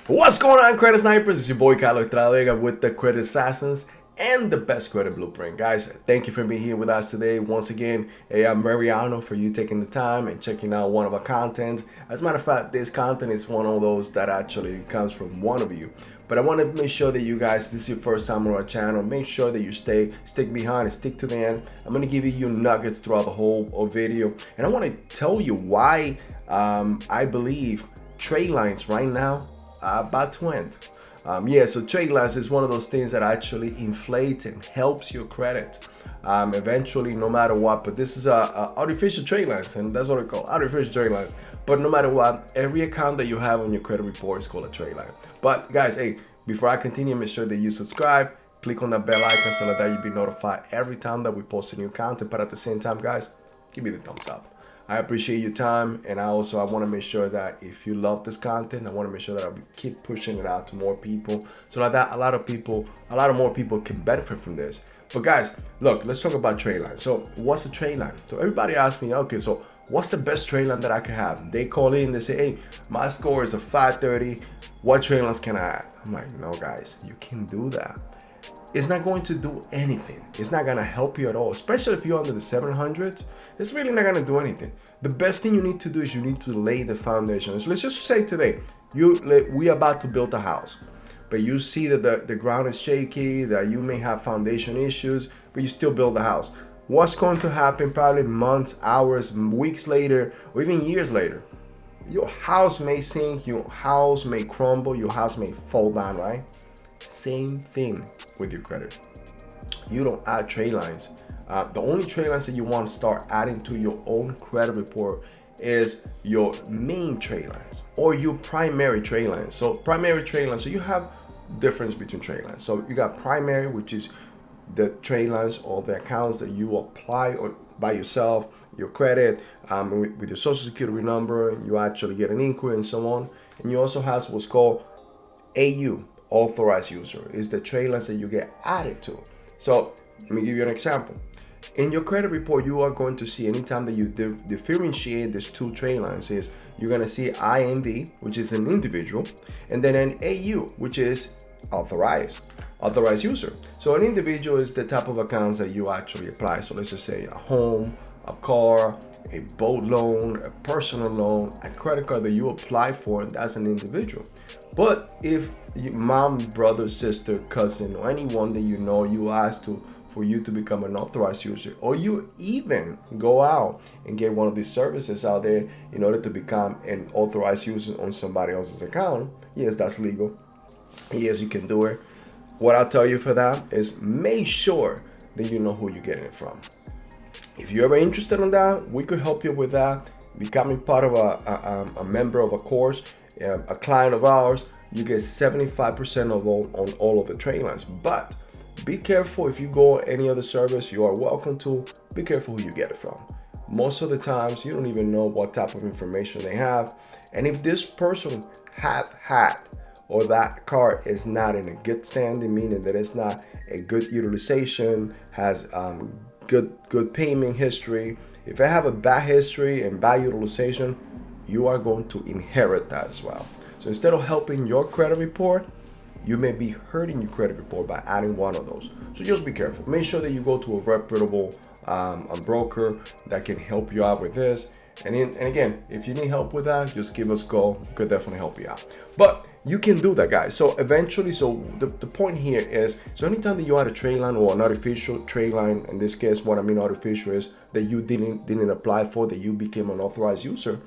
What's going on, credit snipers? It's your boy Estrada Vega with the credit assassins and the best credit blueprint. Guys, thank you for being here with us today. Once again, I'm very honored for you taking the time and checking out one of our content. As a matter of fact, this content is one of those that actually comes from one of you. But I want to make sure that you guys, this is your first time on our channel, make sure that you stick behind and stick to the end. I'm going to give you nuggets throughout the whole video. And I want to tell you why I believe trade lines right now about to end. So trade lines is one of those things that actually inflates and helps your credit eventually, no matter what. But this is a artificial trade lines, and that's what I call artificial trade lines. But no matter what, every account that you have on your credit report is called a trade line. But guys, hey, before I continue, make sure that you subscribe, click on that bell icon so that you'll be notified every time that we post a new content. But at the same time, guys, give me the thumbs up. I appreciate your time, and I want to make sure that if you love this content, I want to make sure that I keep pushing it out to more people, so that a lot of more people can benefit from this. But guys, look, let's talk about trade line. So what's a trade line? So everybody asks me, okay, so what's the best trade line that I can have? They call in, they say, hey, my score is a 530. What trade lines can I add? I'm like, no, guys, you can do that. It's not going to do anything. It's not going to help you at all, especially if you're under the 700s. It's really not going to do anything. The best thing you need to do is you need to lay the foundation. So let's just say today, we are about to build a house, but you see that the ground is shaky, that you may have foundation issues, but you still build the house. What's going to happen probably months, hours, weeks later, or even years later? Your house may sink, your house may crumble, your house may fall down, right? Same thing with your credit. You don't add trade lines. The only trade lines that you want to start adding to your own credit report is your main trade lines or your primary trade lines. So primary trade lines, so you have difference between trade lines. So you got primary, which is the trade lines or the accounts that you apply or by yourself, your credit, with your social security number, you actually get an inquiry and so on. And you also have what's called AU, authorized user, is the trade lines that you get added to. So let me give you an example. In your credit report, you are going to see anytime that you differentiate these two trade lines is you're going to see IND, which is an individual, and then an AU, which is authorized user. So an individual is the type of accounts that you actually apply. So let's just say a home, a car, a boat loan, a personal loan, a credit card that you apply for, and that's an individual. But if mom, brother, sister, cousin, or anyone that you know, you ask for you to become an authorized user, or you even go out and get one of these services out there in order to become an authorized user on somebody else's account, yes, that's legal. Yes, you can do it. What I'll tell you for that is make sure that you know who you're getting it from. If you're ever interested in that, we could help you with that. Becoming part of a member of a course, a client of ours, you get 75% on all of the trade lines. But be careful if you go any other service, you are welcome to. Be careful who you get it from. Most of the times, you don't even know what type of information they have. And if this person have had or that car is not in a good standing, meaning that it's not a good utilization, has good payment history. If I have a bad history and bad utilization, you are going to inherit that as well. So instead of helping your credit report, you may be hurting your credit report by adding one of those. So just be careful. Make sure that you go to a reputable a broker that can help you out with this. And again, if you need help with that, just give us a call. We could definitely help you out. But you can do that, guys. So eventually, the point here is, so anytime that you add a trade line or an artificial trade line, in this case, what I mean artificial is that you didn't apply for, that you became an authorized user,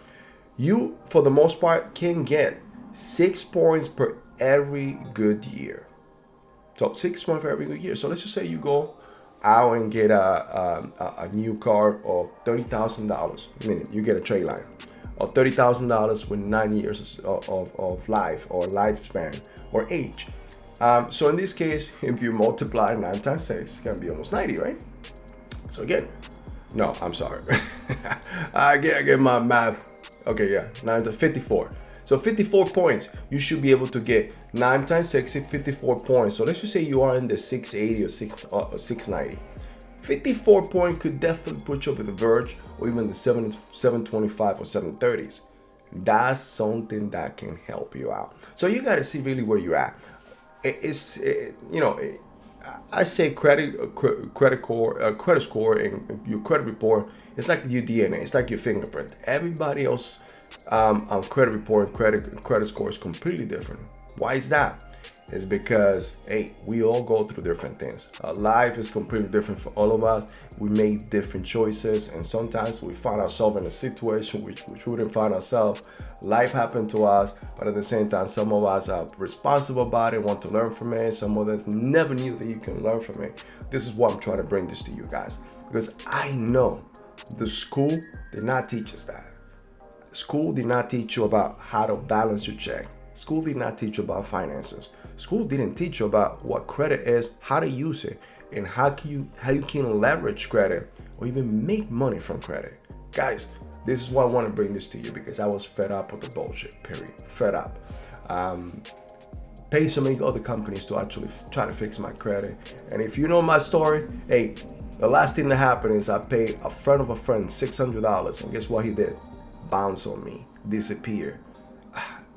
you, for the most part, can get 6 points per every good year. So 6 points for every good year. So let's just say you go out and get a new car of $30,000, meaning you get a trade line of $30,000 with 9 years of life or lifespan or age. So in this case, if you multiply 9 times 6, it's gonna be almost 90, right? So again, no, I'm sorry. I get my math. Okay, yeah, 9 to 54. So 54 points, you should be able to get 9 times 6 is 54 points. So let's just say you are in the 680 or 690. 54 points could definitely put you over the verge or even the 725 or 730s. that's something that can help you out. So you got to see really where you're at. I say credit score, and your credit report. It's like your DNA. It's like your fingerprint. Everybody else credit report, credit score is completely different. Why is that? It's because, hey, we all go through different things. Life is completely different for all of us. We make different choices, and sometimes we find ourselves in a situation which we didn't find ourselves. Life happened to us, but at the same time, some of us are responsible about it, want to learn from it. Some of us never knew that you can learn from it. This is why I'm trying to bring this to you guys, because I know the school did not teach us that. School did not teach you about how to balance your check. School did not teach you about finances. School didn't teach you about what credit is, how to use it, and how you can leverage credit or even make money from credit. Guys, this is why I want to bring this to you, because I was fed up with the bullshit, period. Fed up. Pay so many other companies to actually try to fix my credit. And if you know my story, hey, the last thing that happened is I paid a friend of a friend $600, and guess what he did? Bounce on me, disappear.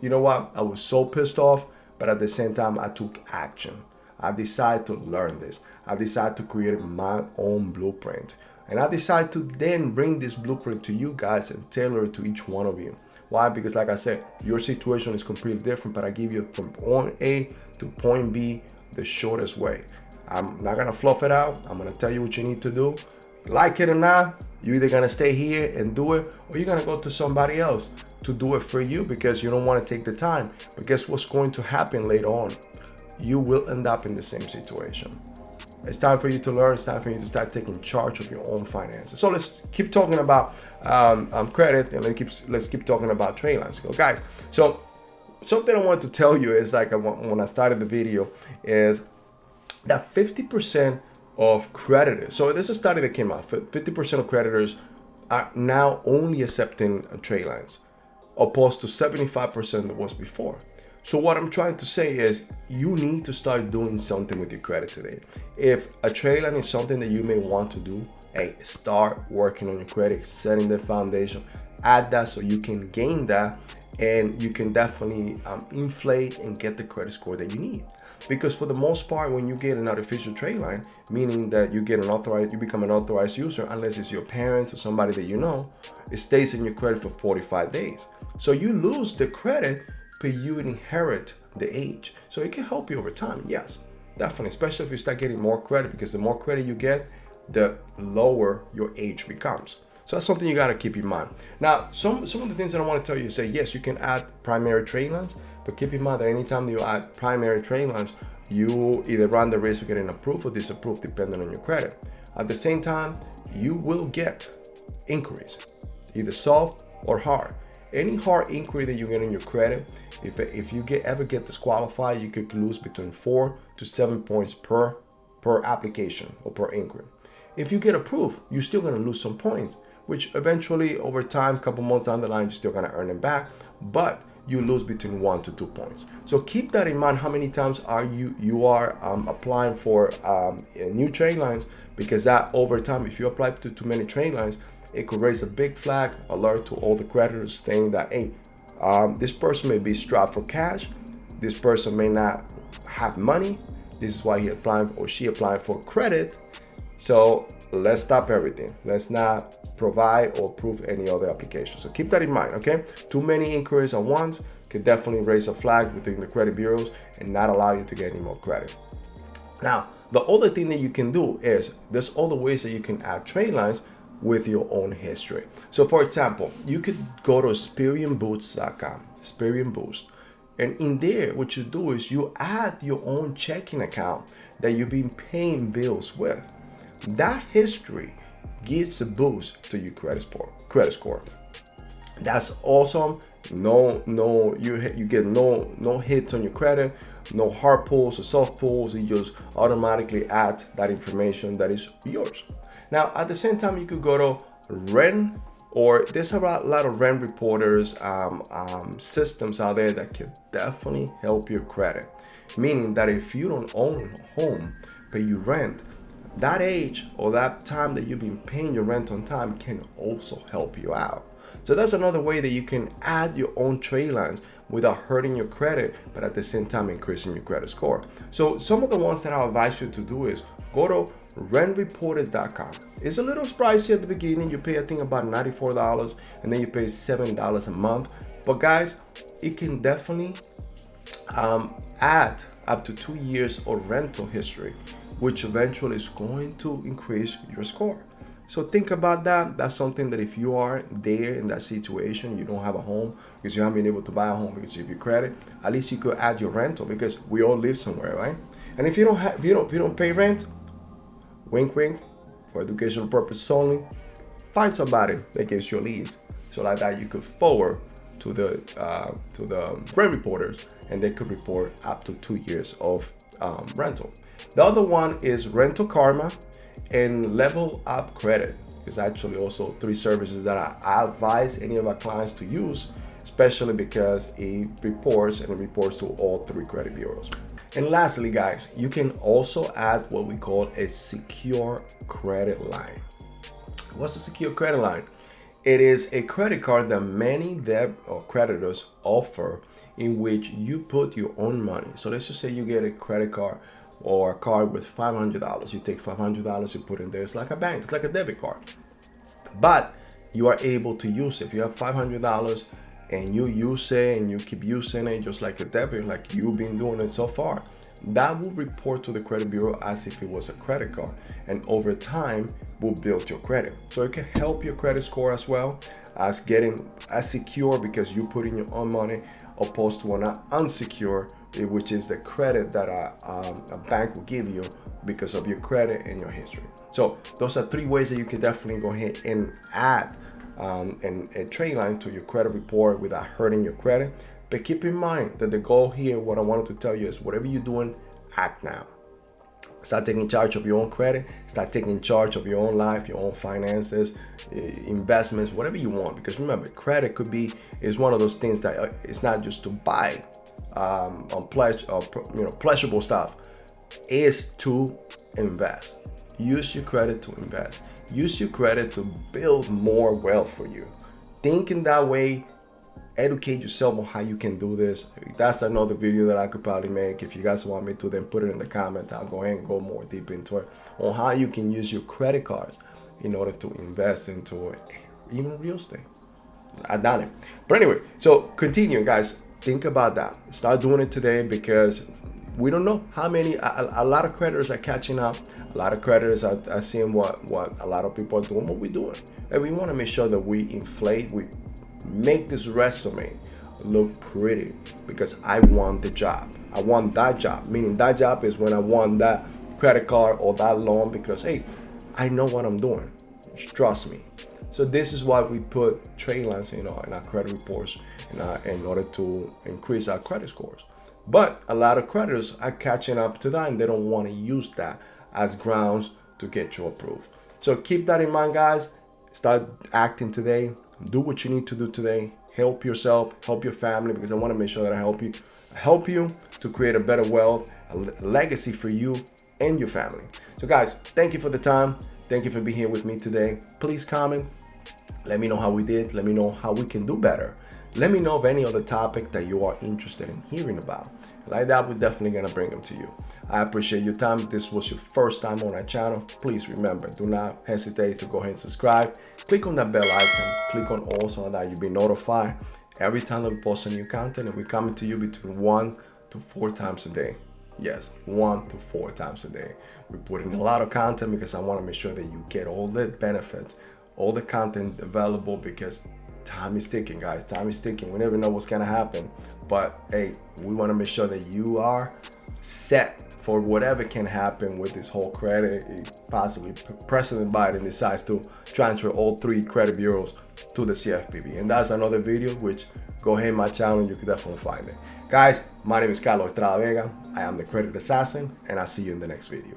You know what? I was so pissed off, but at the same time, I took action. I decided to learn this. I decided to create my own blueprint. And I decided to then bring this blueprint to you guys and tailor it to each one of you. Why? Because like I said, your situation is completely different, but I give you from point A to point B the shortest way. I'm not gonna fluff it out. I'm gonna tell you what you need to do. Like it or not, you're either gonna stay here and do it, or you're gonna go to somebody else to do it for you because you don't want to take the time. But guess what's going to happen later on? You will end up in the same situation. It's time for you to learn. It's time for you to start taking charge of your own finances. So let's keep talking about credit, and let's keep talking about Tradeline. So guys, so something I want to tell you is, like when I started the video, is that 50% of creditors, so there's a study that came out, 50% of creditors are now only accepting Tradelines, opposed to 75% that was before. So what I'm trying to say is you need to start doing something with your credit today. If a Tradeline is something that you may want to do, hey, start working on your credit, setting the foundation, add that so you can gain that, and you can definitely inflate and get the credit score that you need. Because for the most part, when you get an artificial Tradeline, meaning that you become an authorized user, unless it's your parents or somebody that you know, it stays in your credit for 45 days. So you lose the credit, but you inherit the age. So it can help you over time, yes, definitely, especially if you start getting more credit, because the more credit you get, the lower your age becomes. So that's something you got to keep in mind. Now, some of the things that I want to tell you, say, yes, you can add primary Tradelines, but keep in mind that anytime you add primary Tradelines, you either run the risk of getting approved or disapproved depending on your credit. At the same time, you will get inquiries, either soft or hard. Any hard inquiry that you get in your credit, if you ever get disqualified, you could lose between 4 to 7 points per application or per inquiry. If you get approved, you're still going to lose some points, which eventually over time, a couple months down the line, you're still going to earn them back, but you lose between 1 to 2 points. So keep that in mind. How many times are you are applying for new Tradelines, because that over time, if you apply to too many Tradelines, it could raise a big flag alert to all the creditors saying that, hey, this person may be strapped for cash. This person may not have money. This is why he applying or she applying for credit. So let's stop everything. Let's not provide or approve any other application. So keep that in mind, okay? Too many inquiries at once could definitely raise a flag within the credit bureaus and not allow you to get any more credit. Now, the other thing that you can do is there's other ways that you can add Tradelines with your own history. So for example, you could go to experienboost.com, Experian Boost. And in there, what you do is you add your own checking account that you've been paying bills with. That history gives a boost to your credit score. That's awesome. You get no hits on your credit, no hard pulls or soft pulls. You just automatically add that information that is yours. Now, at the same time, you could go to Rent, or there's a lot of rent reporters systems out there that can definitely help your credit. Meaning that if you don't own a home, but you rent, that age or that time that you've been paying your rent on time can also help you out. So that's another way that you can add your own trade lines without hurting your credit, but at the same time increasing your credit score. So some of the ones that I advise you to do is go to rentreported.com. It's a little pricey at the beginning. You pay, I think, about $94, and then you pay $7 a month. But guys, it can definitely add up to 2 years of rental history, which eventually is going to increase your score. So think about that. That's something that if you are there in that situation, you don't have a home because you haven't been able to buy a home because of your credit, at least you could add your rental, because we all live somewhere, right? And if you don't pay rent, wink wink, for educational purposes only, find somebody that gives you a lease, so like that you could forward to the rent reporters, and they could report up to 2 years of rental. The other one is Rental Karma and Level Up Credit. It's actually also 3 services that I advise any of our clients to use, especially because it reports to all 3 credit bureaus. And lastly, guys, you can also add what we call a secure credit line. What's a secure credit line? It is a credit card that many debt or creditors offer, in which you put your own money. So let's just say you get a credit card or a card with $500. You take $500, you put in there. It's like a bank, it's like a debit card. But you are able to use it. If you have $500 and you use it and you keep using it just like a debit, like you've been doing it so far, that will report to the credit bureau as if it was a credit card, and over time will build your credit. So it can help your credit score as well as getting as secure, because you put in your own money, opposed to an unsecure, which is the credit that a bank will give you because of your credit and your history. So those are 3 ways that you can definitely go ahead and add a trade line to your credit report without hurting your credit. But keep in mind that the goal here, what I wanted to tell you, is whatever you're doing, act now. Start taking charge of your own credit. Start taking charge of your own life, your own finances, investments, whatever you want. Because remember, credit is one of those things that it's not just to buy pleasurable stuff. It's to invest. Use your credit to invest. Use your credit to build more wealth for you. Think in that way. Educate yourself on how you can do this. That's another video that I could probably make. If you guys want me to, then put it in the comments. I'll go ahead and go more deep into it on how you can use your credit cards in order to invest into even real estate. I've done it. But anyway, so continue, guys. Think about that. Start doing it today, because we don't know how many, a lot of creditors are catching up. A lot of creditors are seeing what a lot of people are doing, what we're doing. And we want to make sure that we make this resume look pretty, because I want the job. I want that job, meaning that job is when I want that credit card or that loan, because hey, I know what I'm doing. Trust me. So this is why we put trade lines in our credit reports in order to increase our credit scores. But a lot of creditors are catching up to that, and they don't want to use that as grounds to get you approved. So keep that in mind, guys. Start acting today. Do what you need to do today. Help yourself, help your family, because I want to make sure that I help you to create a better wealth, a legacy for you and your family. So guys, thank you for the time. Thank you for being here with me today. Please comment. Let me know how we did. Let me know how we can do better. Let me know of any other topic that you are interested in hearing about. Like that, we're definitely going to bring them to you. I appreciate your time. If this was your first time on our channel, please remember, do not hesitate to go ahead and subscribe. Click on that bell icon. Click on all so that you'll be notified every time that we post a new content, and we're coming to you between 1 to 4 times a day. Yes, 1 to 4 times a day. We're putting a lot of content because I want to make sure that you get all the benefits, all the content available, because time is ticking, guys. Time is ticking. We never know what's going to happen. But hey, we want to make sure that you are set for whatever can happen with this whole credit. Possibly President Biden decides to transfer all 3 credit bureaus to the CFPB. And that's another video, which go ahead my channel, you can definitely find it. Guys, my name is Estrada Vega. I am the Credit Assassin, and I'll see you in the next video.